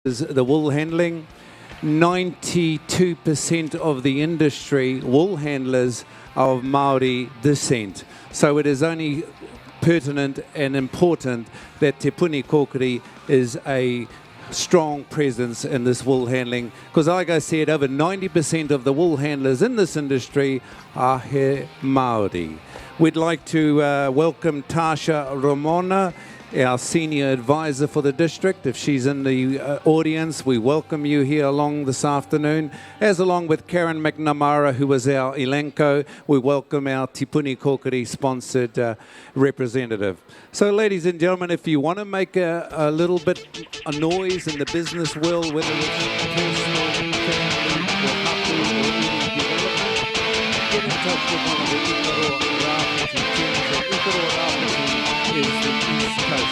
the wool handling. 92% of the industry, wool handlers, are of Maori descent. So it is only pertinent and important that Te Puni Kokiri is a strong presence in this wool handling, because like I said, over 90% of the wool handlers in this industry are he Maori. We'd like to welcome Tasha Ramona, our senior advisor for the district. If she's in the audience, we welcome you here along this afternoon, as along with Karen McNamara, who is our elenco. We welcome our Te Puni Kokiri sponsored representative. So ladies and gentlemen, if you want to make a little bit of noise in the business world, whether it's personal, family, or couple, or any development, get in touch with one of the Wairarapa teams. Wairarapa is the East Coast.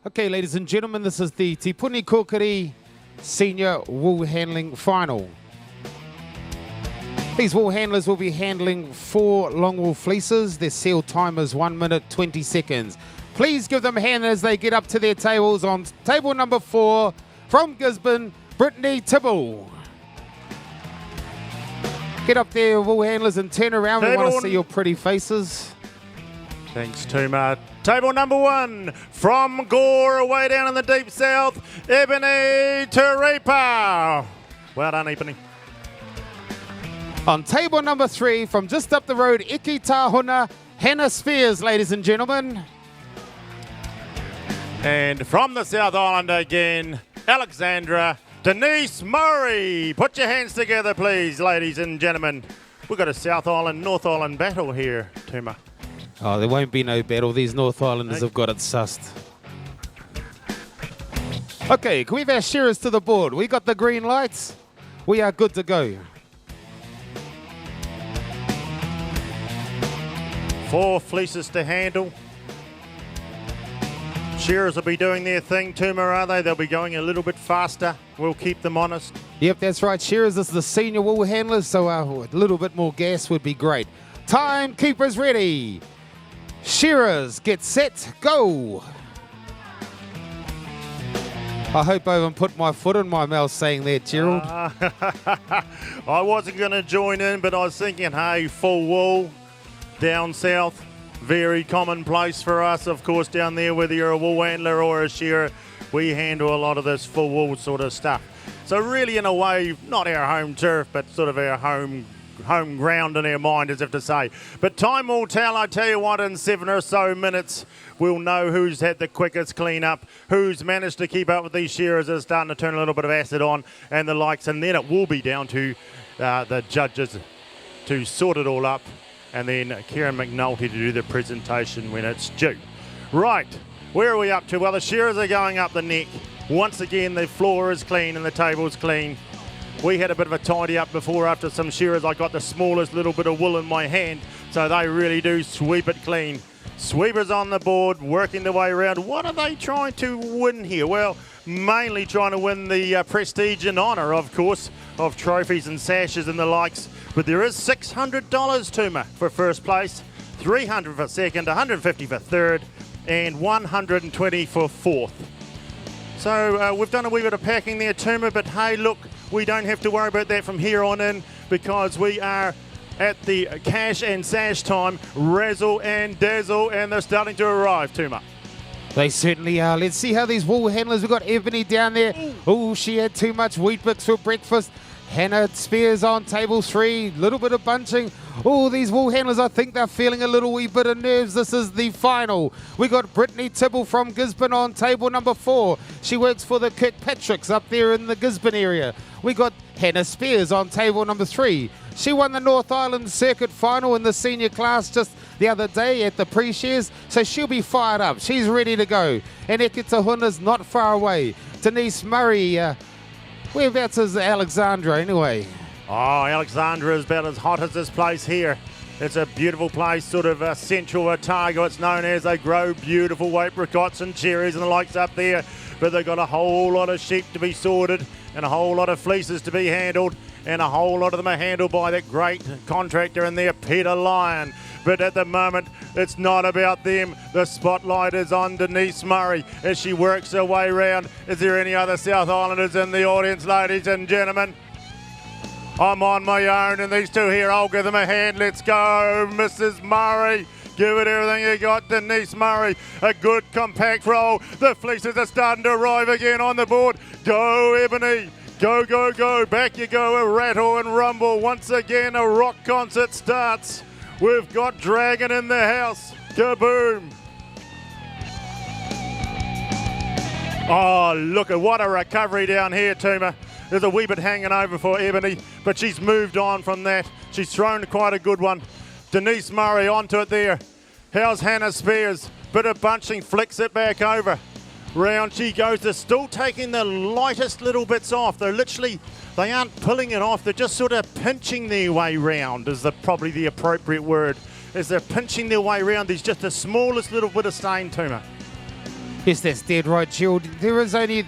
Okay, ladies and gentlemen, this is the Te Puni Kokiri Senior Wool Handling Final. These wool handlers will be handling 4 long wool fleeces. Their seal time is 1 minute 20 seconds. Please give them a hand as they get up to their tables. On table number 4, from Gisborne, Brittany Tibble. Get up there, wool handlers, and turn around. We want to see your pretty faces. Thanks, Tuma. Table number 1, from Gore, way down in the deep south, Ebony Turipa. Well done, Ebony. On table number 3, from just up the road, Iki Tahuna, Hannah Spears, ladies and gentlemen. And from the South Island again, Alexandra Denise Murray. Put your hands together, please, ladies and gentlemen. We've got a South Island, North Island battle here, Tuma. Oh, there won't be no battle. These North Islanders have got it sussed. Okay, can we have our shearers to the board? We got the green lights. We are good to go. 4 fleeces to handle. Shearers will be doing their thing, Tuma, are they? They'll be going a little bit faster. We'll keep them honest. Yep, that's right. Shearers, this is the senior wool handlers, so a little bit more gas would be great. Timekeepers ready. Shearers, get set, go. I hope I haven't put my foot in my mouth saying that, Gerald. I wasn't going to join in, but I was thinking, hey, full wool down south, very commonplace for us, of course, down there, whether you're a wool handler or a shearer, we handle a lot of this full wool sort of stuff. So really, in a way, not our home turf, but sort of our home ground in our mind, as if to say. But time will tell. I tell you what, in 7 or so minutes, we'll know who's had the quickest clean up, who's managed to keep up with these shearers that are starting to turn a little bit of acid on and the likes. And then it will be down to the judges to sort it all up, and then Kieran McNulty to do the presentation when it's due. Right, where are we up to? Well, the shearers are going up the neck. Once again, the floor is clean and the table's clean. We had a bit of a tidy up before after some shearers. I got the smallest little bit of wool in my hand, so they really do sweep it clean. Sweepers on the board, working their way around. What are they trying to win here? Well, mainly trying to win the prestige and honour, of course, of trophies and sashes and the likes. But there is $600, Tuma, for first place, $300 for second, $150 for third, and $120 for fourth. So we've done a wee bit of packing there, Tuma, but hey, look, we don't have to worry about that from here on in, because we are at the cash and sash time, razzle and dazzle, and they're starting to arrive, Tuma. They certainly are. Let's see how these wool handlers, we've got Ebony down there. Oh, she had too much Weet-Bix for breakfast. Hannah Spears on table 3, little bit of bunching. Oh, these wool handlers, I think they're feeling a little wee bit of nerves. This is the final. We got Brittany Tibble from Gisborne on table number 4. She works for the Kirkpatricks up there in the Gisborne area. We got Hannah Spears on table number 3. She won the North Island Circuit final in the senior class just the other day at the pre-shares, so she'll be fired up. She's ready to go. And Ekitahuna's not far away. Denise Murray, whereabouts is Alexandra anyway? Oh, Alexandra is about as hot as this place here. It's a beautiful place, sort of central Otago. It's known as. They grow beautiful apricots and cherries and the likes up there. But they've got a whole lot of sheep to be sorted and a whole lot of fleeces to be handled. And a whole lot of them are handled by that great contractor in there, Peter Lyon. But at the moment, it's not about them. The spotlight is on Denise Murray as she works her way round. Is there any other South Islanders in the audience, ladies and gentlemen? I'm on my own, and these two here, I'll give them a hand. Let's go, Mrs. Murray. Give it everything you got, Denise Murray. A good compact roll. The fleeces are starting to arrive again on the board. Go, Ebony. Go, go, go. Back you go, a rattle and rumble. Once again, a rock concert starts. We've got Dragon in the house. Kaboom. Oh, look at what a recovery down here, Tuma. There's a wee bit hanging over for Ebony, but she's moved on from that. She's thrown quite a good one. Denise Murray onto it there. How's Hannah Spears? Bit of bunching, flicks it back over. Round she goes. They're still taking the lightest little bits off. They aren't pulling it off. They're just sort of pinching their way round is probably the appropriate word. As they're pinching their way round, there's just the smallest little bit of stain, Tuma. Yes, that's dead right, Gerald. There is only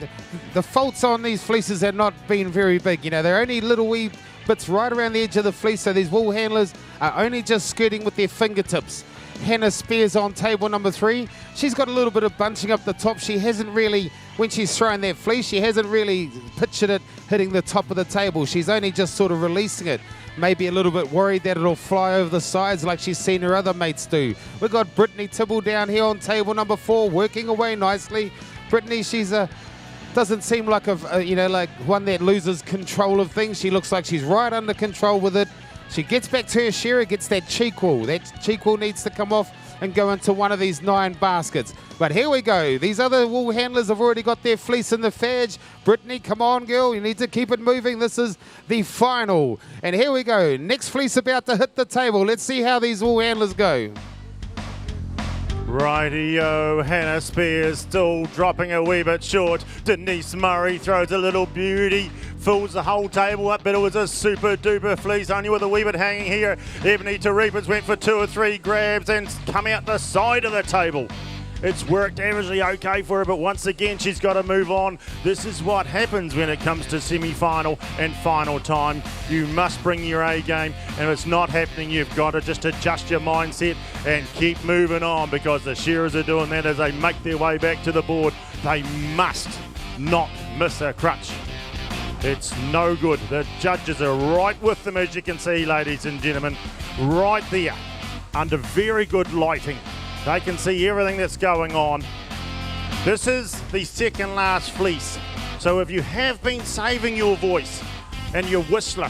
the faults on these fleeces have not been very big. You know, they're only little wee bits right around the edge of the fleece, so these wool handlers are only just skirting with their fingertips. Hannah Spears on table number 3. She's got a little bit of bunching up the top. She hasn't really, when she's thrown that fleece, she hasn't really pictured it hitting the top of the table. She's only just sort of releasing it. Maybe a little bit worried that it'll fly over the sides like she's seen her other mates do. We've got Brittany Tibble down here on table number 4, working away nicely. Brittany, she's doesn't seem like like one that loses control of things. She looks like she's right under control with it. She gets back to her shearer, gets that cheek wool. That cheek wool needs to come off and go into one of these 9 baskets. But here we go. These other wool handlers have already got their fleece in the fadge. Brittany, come on, girl. You need to keep it moving. This is the final. And here we go. Next fleece about to hit the table. Let's see how these wool handlers go. Rightio, Hannah Spears still dropping a wee bit short. Denise Murray throws a little beauty, fills the whole table up, but it was a super duper fleece, only with a wee bit hanging here. Ebony Terepas went for 2 or 3 grabs and come out the side of the table. It's worked averagely okay for her, but once again, she's got to move on. This is what happens when it comes to semi-final and final time. You must bring your A game, and if it's not happening, you've got to just adjust your mindset and keep moving on, because the shearers are doing that as they make their way back to the board. They must not miss a crutch. It's no good. The judges are right with them, as you can see, ladies and gentlemen, right there, under very good lighting. They can see everything that's going on. This is the second last fleece. So if you have been saving your voice and your whistler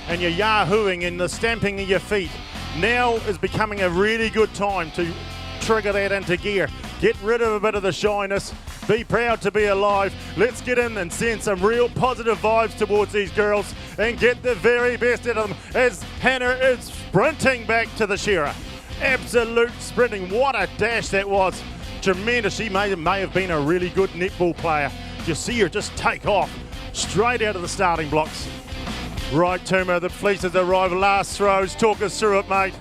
and your yahooing and the stamping of your feet, now is becoming a really good time to trigger that into gear. Get rid of a bit of the shyness. Be proud to be alive. Let's get in and send some real positive vibes towards these girls and get the very best out of them as Hannah is sprinting back to the shearer. Absolute sprinting. What a dash that was. Tremendous. She may have been a really good netball player. You see her just take off straight out of the starting blocks. Right, Tuma, the fleeces arrive. Last throws. Talk us through it, mate.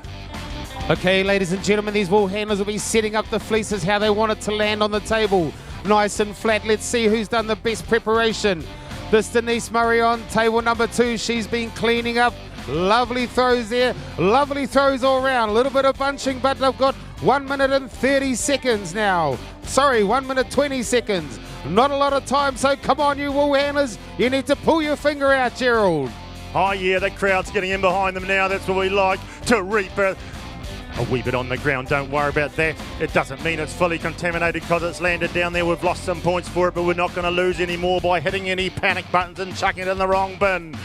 Okay, ladies and gentlemen, these wool handlers will be setting up the fleeces how they want it to land on the table. Nice and flat. Let's see who's done the best preparation. This Denise Murray on table number 2. She's been cleaning up. Lovely throws there. Lovely throws all round. A little bit of bunching, but they've got 1 minute and 30 seconds now. Sorry, 1 minute 20 seconds. Not a lot of time, so come on, you wool handlers. You need to pull your finger out, Gerald. Oh, yeah, the crowd's getting in behind them now. That's what we like. To reap a wee bit on the ground. Don't worry about that. It doesn't mean it's fully contaminated because it's landed down there. We've lost some points for it, but we're not going to lose any more by hitting any panic buttons and chucking it in the wrong bin.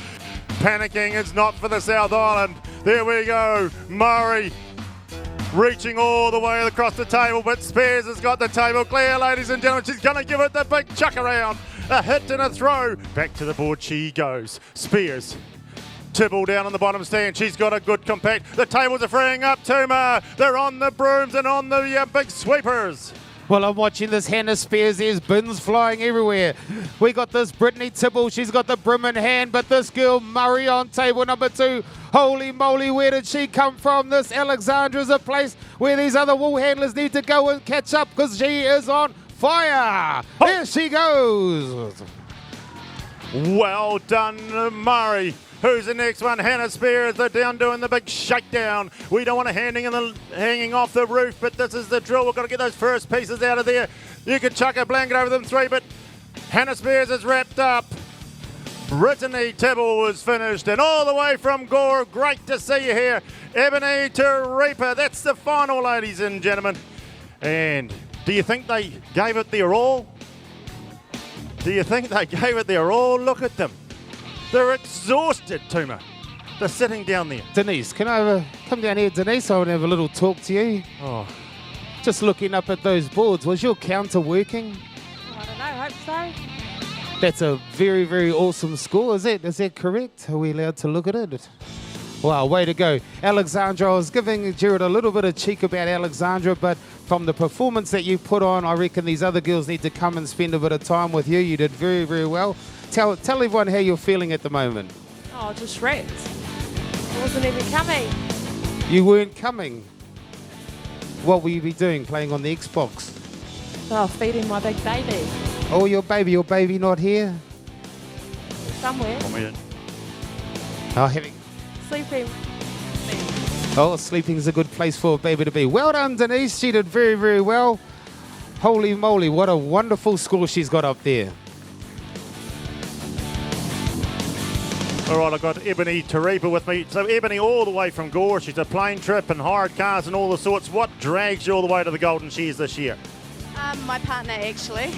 Panicking is not for the South Island. There we go. Murray reaching all the way across the table, but Spears has got the table clear, ladies and gentlemen. She's going to give it the big chuck around. A hit and a throw. Back to the board she goes. Spears. Tibble down on the bottom stand. She's got a good compact. The tables are freeing up. Tuma. They're on the brooms and on the big sweepers. Well, I'm watching this Hannah Spears. There's bins flying everywhere. We got this Brittany Tibble. She's got the brim in hand, but this girl Murray on table number 2. Holy moly, where did she come from? This Alexandra is a place where these other wool handlers need to go and catch up because she is on fire. Oh. There she goes. Well done, Murray. Who's the next one? Hannah Spears. They're down doing the big shakedown. We don't want to hanging off the roof, but this is the drill. We've got to get those first pieces out of there. You can chuck a blanket over them 3, but Hannah Spears is wrapped up. Brittany Tibble was finished, and all the way from Gore, great to see you here. Ebony Taripa, that's the final, ladies and gentlemen. And do you think they gave it their all? Do you think they gave it their all? Look at them. They're exhausted, Tuma. They're sitting down there. Denise, can I come down here, Denise? I want to have a little talk to you. Oh. Just looking up at those boards, was your counter working? I don't know, hope so. That's a very, very awesome score, is it? Is that correct? Are we allowed to look at it? Wow, way to go. Alexandra, I was giving Jared a little bit of cheek about Alexandra, but from the performance that you put on, I reckon these other girls need to come and spend a bit of time with you. You did very, very well. Tell everyone how you're feeling at the moment. Oh, just wrecked. I wasn't even coming. You weren't coming. What will you be doing, playing on the Xbox? Oh, feeding my big baby. Oh, your baby not here? Somewhere. Oh, having... Sleeping. Oh, sleeping's a good place for a baby to be. Well done, Denise. She did very, very well. Holy moly, what a wonderful score she's got up there. All right, I've got Ebony Taripa with me. So Ebony all the way from Gore. She's a plane trip and hired cars and all the sorts. What drags you all the way to the Golden Shears this year? My partner, actually.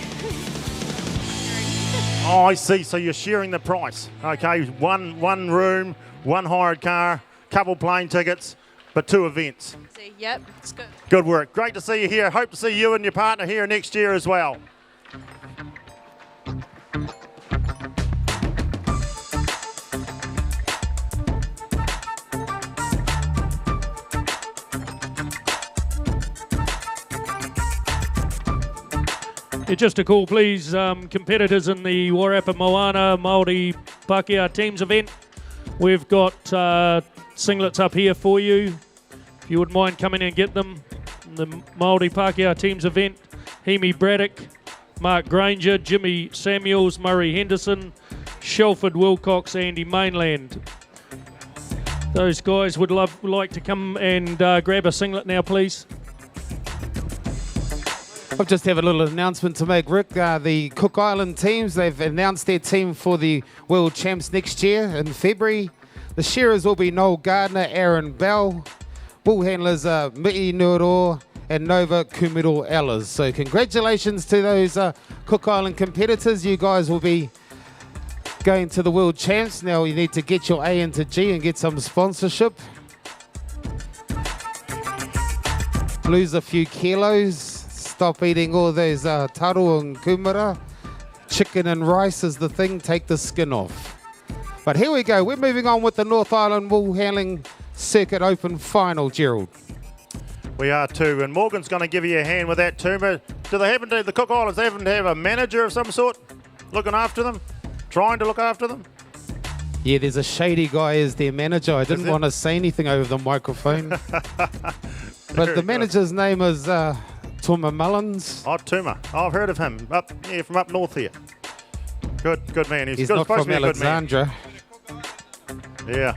Oh, I see. So you're sharing the price. Okay, one room, one hired car, couple plane tickets, but 2 events. Yep, it's good. Good work. Great to see you here. Hope to see you and your partner here next year as well. Yeah, just a call, please. Competitors in the Wairarapa Moana Māori Pākehā Teams event. We've got singlets up here for you. If you wouldn't mind coming and get them. The Māori Pākehā Teams event. Hemi Braddock, Mark Granger, Jimmy Samuels, Murray Henderson, Shelford Wilcox, Andy Mainland. Those guys would like to come and grab a singlet now, please. I just have a little announcement to make, Rick. The Cook Island teams, they've announced their team for the World Champs next year in February. The shearers will be Noel Gardner, Aaron Bell, wool handlers Mi'i Nuro and Nova Kumiro Ellis. So congratulations to those Cook Island competitors. You guys will be going to the World Champs. Now you need to get your A into G and get some sponsorship. Lose a few kilos. Stop eating all those taro and kumara. Chicken and rice is the thing. Take the skin off. But here we go. We're moving on with the North Island Wool Handling Circuit Open Final, Gerald. We are too. And Morgan's going to give you a hand with that too. But do they happen to, the Cook Islands, they happen to have a manager of some sort looking after them? Trying to look after them? Yeah, there's a shady guy as their manager. I didn't want to say anything over the microphone. But the manager's name is... Tuma Mullins. Oh, Tuma. I've heard of him. From up north here. Good man. He's not from Alexandra. Yeah.